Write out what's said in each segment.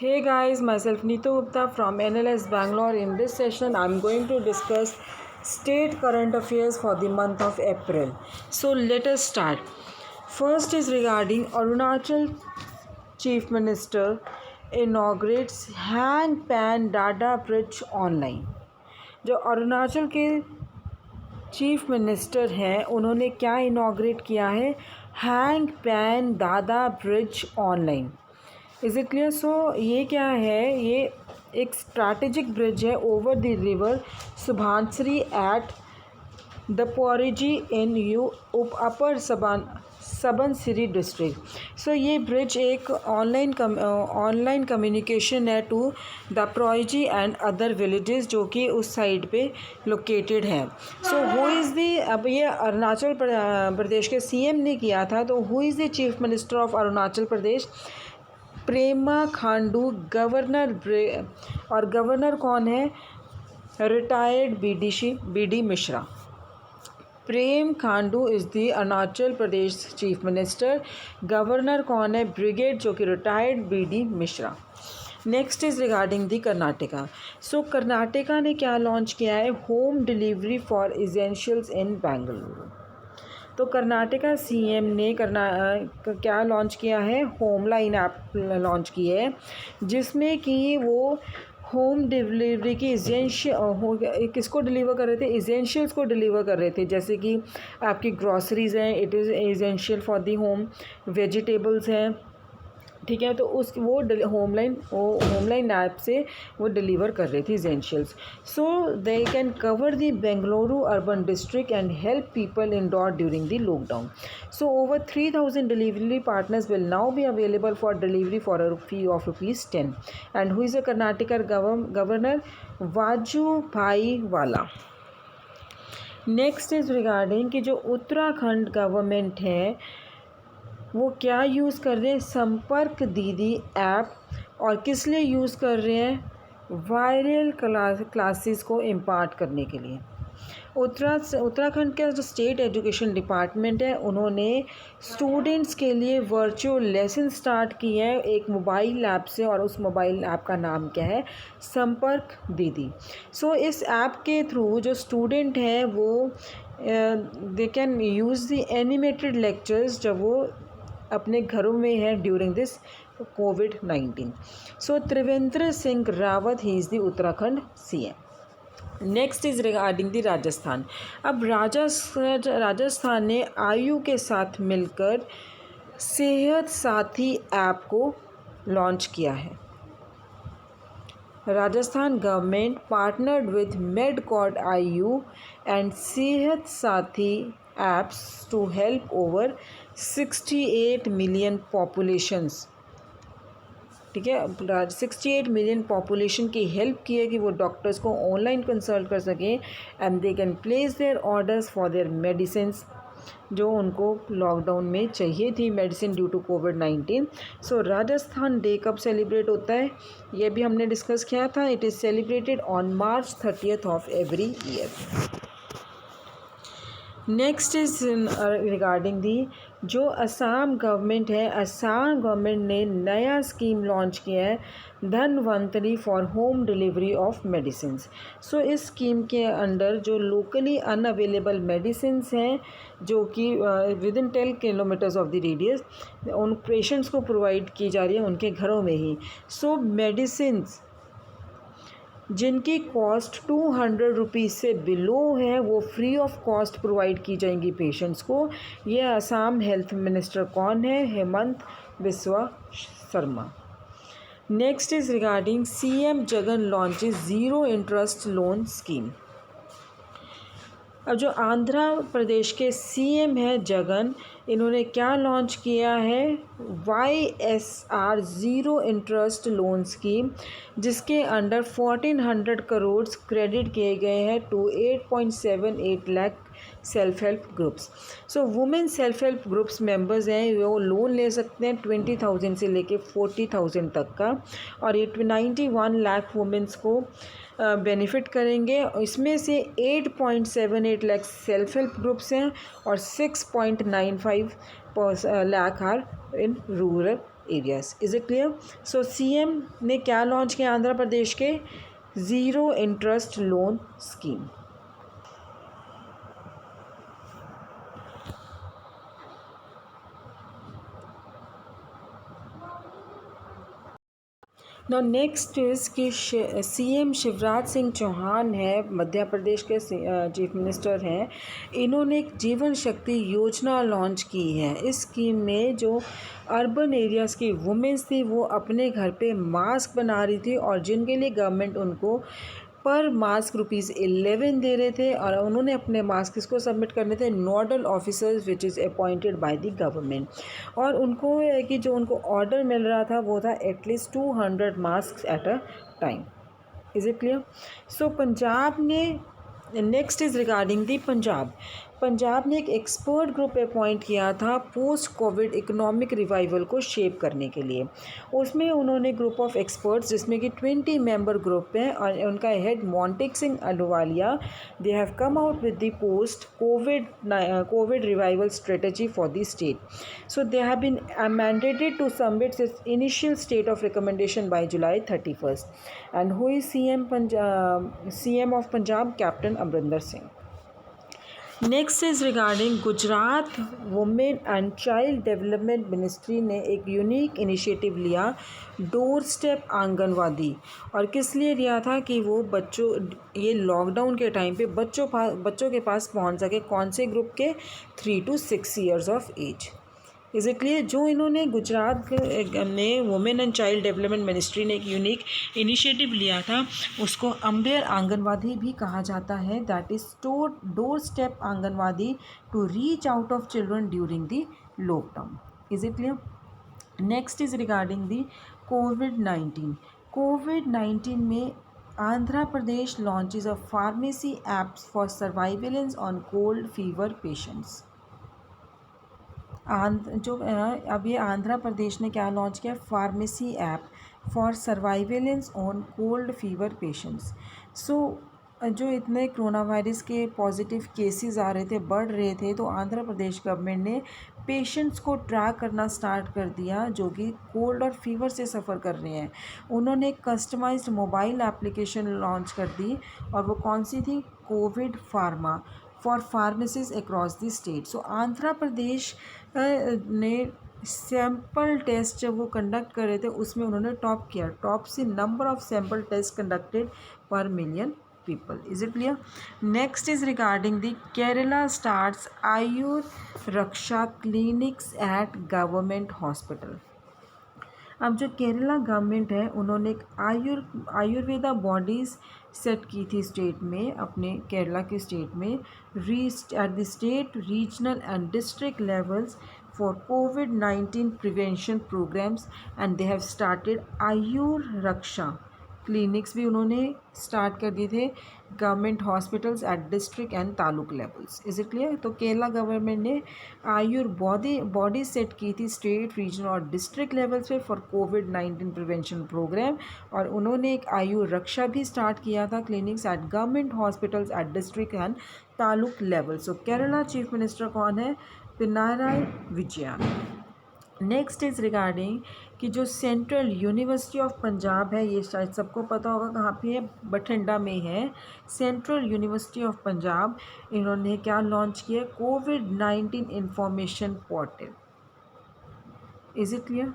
Hey guys, myself Neetu Gupta from NLS Bangalore. In this session, I'm going to discuss state current affairs for the month of April. So let us start. First is regarding Arunachal Chief Minister inaugurates Hang Pan Dada Bridge online. जो अरुणाचल के chief minister हैं उन्होंने क्या inaugurate किया है, Hang Pan Dada bridge online. Is it clear? So ये क्या है, ये एक स्ट्रैटेजिक ब्रिज है over the river Subansiri at Daporijo in you upper Subansiri district. So ये ब्रिज एक ऑनलाइन कम्युनिकेशन है to Daporijo and other villages जो कि उस साइड पे लोकेटेड है। सो हु इज़ दी, अब ये अरुणाचल प्रदेश के सीएम ने किया था, तो who is the chief minister of Arunachal Pradesh? Prema Khandu governor. और गवर्नर कौन है? Retired BD Mishra. Prem Khandu is the Arunachal Pradesh chief minister. Governor कौन है? ब्रिगेड, जो कि retired BD Mishra. Next is regarding the Karnataka. So Karnataka ने क्या लॉन्च किया है? Home delivery for essentials in Bengaluru. तो कर्नाटका सीएम ने क्या लॉन्च किया है? होमलाइन ऐप लॉन्च की है, जिसमें कि वो होम डिलीवरी की किसको डिलीवर कर रहे थे? एसेंशियल्स को डिलीवर कर रहे थे, जैसे कि आपकी ग्रॉसरीज़ हैं, it is essential for the home, vegetables हैं, ठीक है। तो वो होमलाइन ऐप से वो डिलीवर कर रही थी essentials. So they can cover the Bengaluru urban district and help people indoor during the lockdown. So over 3000 delivery partners will now be available for delivery for a fee of ₹10। And who is a Karnataka governor? Vajubhai Vala. Next is regarding कि जो Uttarakhand government है वो क्या use कर रहे हैं? संपर्क दीदी ऐप। और किस लिए यूज़ कर रहे हैं? वायरल क्लासेस को इम्पार्ट करने के लिए। उत्तराखंड का जो स्टेट एजुकेशन डिपार्टमेंट है, उन्होंने स्टूडेंट्स के लिए वर्चुअल लेसन स्टार्ट किए हैं एक मोबाइल ऐप से, और उस मोबाइल ऐप का नाम क्या है? संपर्क दीदी। सो इस ऐप के थ्रू जो स्टूडेंट हैं वो they can use the animated lectures जब वो अपने घरों में है during this covid. So Trivendra Singh Rawat, he is the Uttarakhand CM. Next is regarding the Rajasthan. अब राजस्थान ने आयु के साथ मिलकर सेहत साथी ऐप को लॉन्च किया है। राजस्थान गवर्नमेंट पार्टनर्ड विद मेडकॉर्ड आयु एंड सेहत साथी apps to help over 68 million populations, ठीक है। 68 मिलियन पॉपुलेशन की हेल्प की है कि वो डॉक्टर्स को ऑनलाइन कंसल्ट कर सकें and they can place their orders for their medicines जो उनको लॉकडाउन में चाहिए थी, मेडिसिन ड्यू टू कोविड-19। सो राजस्थान डे कब सेलिब्रेट होता है? ये भी हमने डिस्कस किया था। It is celebrated on March 30th of every year. Next is regarding the जो असम गवर्नमेंट है, असम गवर्नमेंट ने नया स्कीम लॉन्च किया है, Dhanvantari for home delivery of medicines. So इस स्कीम के अंडर जो लोकली अनअवेलेबल मेडिसिन्स हैं जो कि with in 10 kilometres of the radius उन पेशेंट्स को प्रोवाइड की जा रही है उनके घरों में ही। सो मेडिसिन्स जिनकी कॉस्ट 200 रुपीज़ से बिलो है वो फ्री ऑफ कॉस्ट प्रोवाइड की जाएंगी पेशेंट्स को। ये असम हेल्थ मिनिस्टर कौन है? Hemant Biswa Sharma. Next is regarding CM Jagan launches zero interest loan scheme. अब जो आंध्र प्रदेश के सीएम हैं जगन, इन्होंने क्या लॉन्च किया है? YSR zero interest loan scheme, जिसके अंडर 1400 करोड़ क्रेडिट किए गए हैं to 8.78 lakh self help groups. So women self help groups members हैं, वो लोन ले सकते हैं 20,000 से लेके 40,000 तक का, और ये 91 लाख वुमेन्स को बेनिफिट करेंगे। इसमें से 8.78 लाख सेल्फ हेल्प ग्रुप्स हैं और 6.95 lakh are in rural areas. Is it clear? So CM ने क्या लॉन्च किया आंध्र प्रदेश के? Zero interest loan scheme. Now next is कि सीएम शिवराज सिंह चौहान है, मध्य प्रदेश के चीफ मिनिस्टर हैं। इन्होंने एक जीवन शक्ति योजना लॉन्च की है। इस स्कीम में जो अर्बन एरियाज़ की वुमेंस थी वो अपने घर पे मास्क बना रही थी, और जिनके लिए गवर्नमेंट उनको पर मास्क ₹11 दे रहे थे, और उन्होंने अपने मास्क किसको सबमिट करने थे? Nodal officers which is appointed by the government. और उनको है कि जो उनको ऑर्डर मिल रहा था वो था at least 200 mask at a time. Is it clear? So Punjab ने, next is regarding the Punjab ने एक एक्सपर्ट ग्रुप अपॉइंट किया था पोस्ट कोविड इकोनॉमिक रिवाइवल को शेप करने के लिए। उसमें उन्होंने ग्रुप ऑफ एक्सपर्ट्स, जिसमें कि 20 मेंबर ग्रुप हैं, और उनका head Montek Singh Ahluwalia, they have come out with the post covid revival strategy for the state. So they have been mandated to submit its initial state of recommendation by July 31st. And who is CM of Punjab? Captain Amrinder Singh. Next is regarding Gujarat women and child development ministry ने एक unique initiative लिया, door step anganwadi. और किस लिए लिया था? कि वो बच्चों, ये लॉकडाउन के टाइम पे बच्चों के पास पहुंच सके। कौन से ग्रुप के? 3 to 6 years of age. Is it clear? जो इन्होंने गुजरात ने women and child development ministry ने एक यूनिक इनिशिएटिव लिया था, उसको अम्बेर आंगनवाड़ी भी कहा जाता है। That is door step anganwadi to reach out of children during the lockdown. Is it clear? Next is regarding the कोविड-19 में Andhra Pradesh launches a pharmacy apps for surveillance on cold fever patients. अब ये आंध्र प्रदेश ने क्या लॉन्च किया? Pharmacy app for surveillance on cold fever patients. So जो इतने corona virus के पॉजिटिव केसेस आ रहे थे, बढ़ रहे थे, तो आंध्र प्रदेश गवर्नमेंट ने पेशेंट्स को ट्रैक करना स्टार्ट कर दिया जो कि कोल्ड और फीवर से सफ़र कर रहे हैं। उन्होंने एक कस्टमाइज्ड मोबाइल एप्लीकेशन लॉन्च कर दी, और वो कौन सी थी? Covid pharma for pharmacies across the state. So Andhra Pradesh ने सैम्पल टेस्ट जब वो कंडक्ट कर रहे थे, उसमें उन्होंने टॉप किया। टॉप से number of sample test conducted per million people. Is it clear? Next is regarding the Kerala starts Ayur Raksha clinics at government hospital. अब जो केरला गवर्नमेंट है, उन्होंने एक आयुर्वेदा बॉडीज़ सेट की थी स्टेट में, अपने केरला के स्टेट में, at the state, regional and district levels for कोविड-19 prevention programs, and they have started Ayur Raksha clinics भी उन्होंने स्टार्ट कर दिए थे government hospitals at district and taluk levels. Is it clear? तो केरला गवर्नमेंट ने आयुर बॉडी सेट की थी स्टेट, रीजनल और डिस्ट्रिक्ट लेवल्स पे फॉर कोविड-19 प्रिवेंशन प्रोग्राम, और उन्होंने एक आयुर रक्षा भी स्टार्ट किया था clinics at government hospitals at district and taluk level. So Kerala chief minister कौन है? Pinarayi Vijayan. Next is regarding कि जो सेंट्रल यूनिवर्सिटी ऑफ पंजाब है, ये शायद सबको पता होगा कहाँ पे है, बठिंडा में है। सेंट्रल यूनिवर्सिटी ऑफ पंजाब, इन्होंने क्या लॉन्च किया? कोविड-19 information portal. Is it clear?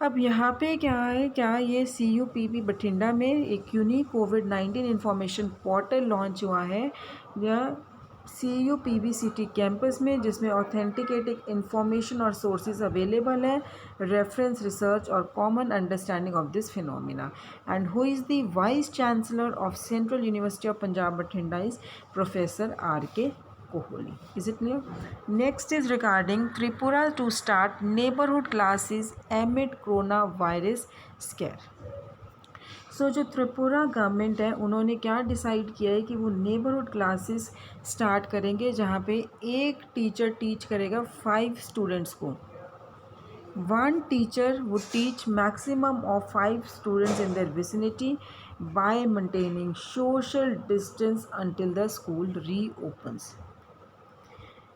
अब यहाँ पे क्या है, क्या ये CUPP बठिंडा में एक यूनिक कोविड-19 इंफॉर्मेशन पोर्टल लॉन्च हुआ है, या CUPBCT कैंपस में, जिसमें ऑथेंटिकेटेड इंफॉर्मेशन और सोर्सेज अवेलेबल है, रेफरेंस रिसर्च और common understanding of this phenomena. And who is the vice chancellor of central university of Punjab Bathinda is professor R.K. Kohli. Is it clear? Next is regarding Tripura to start neighborhood classes amid coronavirus scare. सो जो Tripura government है, उन्होंने क्या decide किया है कि वो neighbourhood classes start करेंगे, जहाँ पे एक टीचर टीच करेगा 5 स्टूडेंट्स को। 1 teacher would teach maximum of 5 students in their vicinity by maintaining social distance until the school reopens.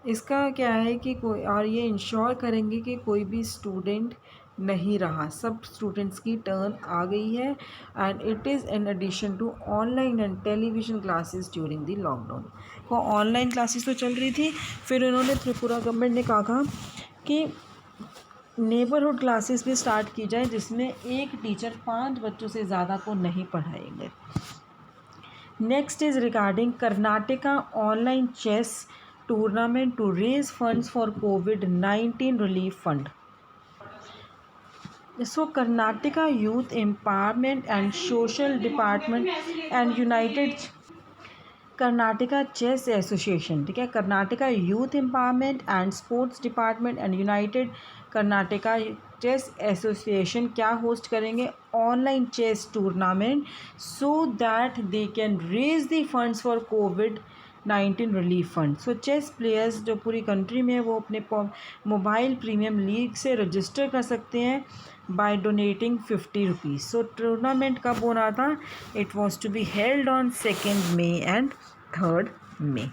इसका क्या है कि कोई, और ये इंश्योर करेंगे कि कोई भी स्टूडेंट नहीं रहा, सब स्टूडेंट्स की टर्न आ गई है and it is in addition to online and television classes during the lockdown. वो ऑनलाइन क्लासेस तो चल रही थी, फिर उन्होंने त्रिपुरा गवर्नमेंट ने कहा कि नेबरहुड क्लासेस भी स्टार्ट की जाए जिसमें एक टीचर 5 बच्चों से ज़्यादा को नहीं पढ़ाएंगे। Next is regarding Karnataka online chess tournament to raise funds for COVID-19 relief fund. So Karnataka Youth Empowerment and Social Department and United Karnataka chess association, ठीक है, Karnataka youth empowerment and sports department and united Karnataka chess association क्या host करेंगे, online chess tournament so that they can raise the funds for COVID-19 relief fund. So chess players जो पूरी country में वो अपने mobile premium league से register कर सकते हैं by donating 50 rupees. So tournament कब होना था? It was to be held on 2nd May and 3rd May.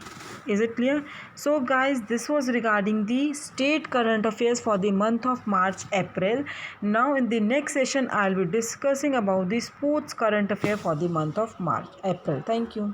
Is it clear? So guys, this was regarding the state current affairs for the month of March April. Now in the next session I'll be discussing about the sports current affair for the month of March April. Thank you.